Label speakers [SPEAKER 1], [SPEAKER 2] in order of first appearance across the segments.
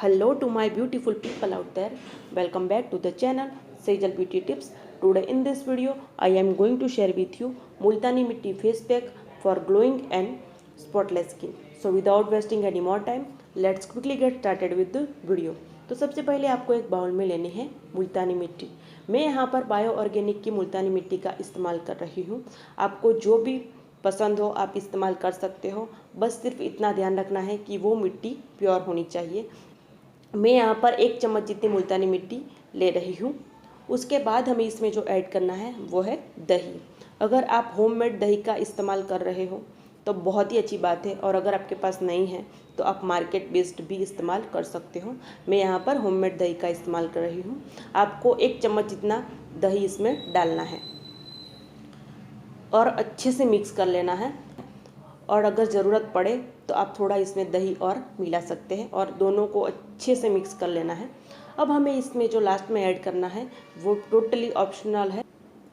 [SPEAKER 1] Hello to my beautiful people out there. Welcome back to the channel Sejal Beauty Tips. Today in this video I am going to share with you Multani Mitti face pack for glowing and spotless skin. So without wasting any more time, let's quickly get started with the video. तो सबसे पहले आपको एक bowl में लेनी है मुल्तानी मिट्टी। मैं यहाँ पर बायो ऑर्गेनिक की मुल्तानी मिट्टी का इस्तेमाल कर रही हूँ। आपको जो भी पसंद हो आप इस्तेमाल कर सकते हो, बस सिर्फ इतना ध्यान रखना है कि वो मिट्टी प्योर होनी चाहिए। मैं यहाँ पर 1 चम्मच जितनी मुल्तानी मिट्टी ले रही हूँ। उसके बाद हमें इसमें जो ऐड करना है वो है दही। अगर आप होममेड दही का इस्तेमाल कर रहे हो तो बहुत ही अच्छी बात है, और अगर आपके पास नहीं है तो आप मार्केट बेस्ड भी इस्तेमाल कर सकते हो। मैं यहाँ पर होममेड दही का इस्तेमाल कर रही हूँ। आपको 1 चम्मच जितना दही इसमें डालना है और अच्छे से मिक्स कर लेना है, और अगर ज़रूरत पड़े तो आप थोड़ा इसमें दही और मिला सकते हैं, और दोनों को अच्छे से मिक्स कर लेना है। अब हमें इसमें जो लास्ट में ऐड करना है वो टोटली ऑप्शनल है।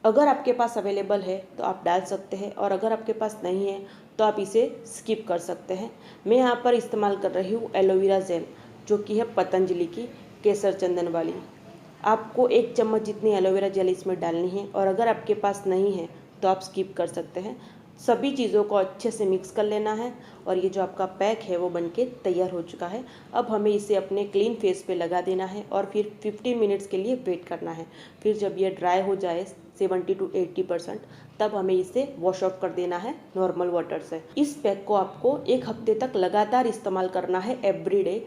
[SPEAKER 1] अगर आपके पास अवेलेबल है तो आप डाल सकते हैं, और अगर आपके पास नहीं है तो आप इसे स्किप कर सकते हैं। मैं यहाँ पर इस्तेमाल कर रही हूँ एलोवेरा जेल, जो कि है पतंजलि की केसर चंदन वाली। आपको 1 चम्मच जितनी एलोवेरा जेल इसमें डालनी है, और अगर आपके पास नहीं है तो आप स्किप कर सकते हैं। सभी चीज़ों को अच्छे से मिक्स कर लेना है, और ये जो आपका पैक है वो बनके तैयार हो चुका है। अब हमें इसे अपने क्लीन फेस पे लगा देना है और फिर 15 मिनट्स के लिए वेट करना है। फिर जब ये ड्राई हो जाए 70 to 80%, तब हमें इसे वॉश ऑफ कर देना है नॉर्मल वाटर से। इस पैक को आपको 1 हफ्ते तक लगातार इस्तेमाल करना है एवरीडे,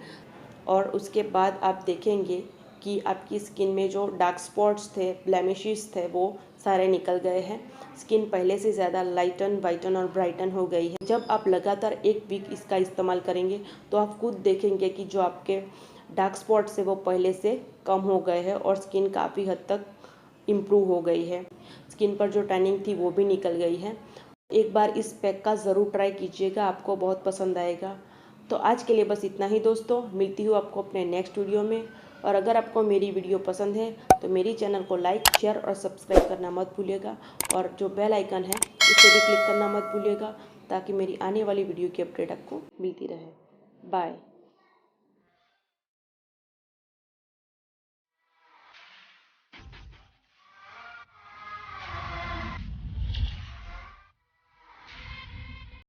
[SPEAKER 1] और उसके बाद आप देखेंगे कि आपकी स्किन में जो डार्क स्पॉट्स थे, ब्लेमिशेस थे, वो सारे निकल गए हैं। स्किन पहले से ज़्यादा लाइटन, वाइटन और ब्राइटन हो गई है। जब आप लगातार 1 वीक इसका इस्तेमाल करेंगे तो आप खुद देखेंगे कि जो आपके डार्क स्पॉट्स है वो पहले से कम हो गए हैं, और स्किन काफ़ी हद तक इम्प्रूव हो गई है। स्किन पर जो टैनिंग थी वो भी निकल गई है। एक बार इस पैक का ज़रूर ट्राई कीजिएगा, आपको बहुत पसंद आएगा। तो आज के लिए बस इतना ही दोस्तों। मिलती हूँ आपको अपने नेक्स्ट वीडियो में, और अगर आपको मेरी वीडियो पसंद है तो मेरी चैनल को लाइक, शेयर और सब्सक्राइब करना मत भूलिएगा, और जो बेल आइकन है उसे भी क्लिक करना मत भूलिएगा, ताकि मेरी आने वाली वीडियो की अपडेट आपको मिलती रहे। बाय।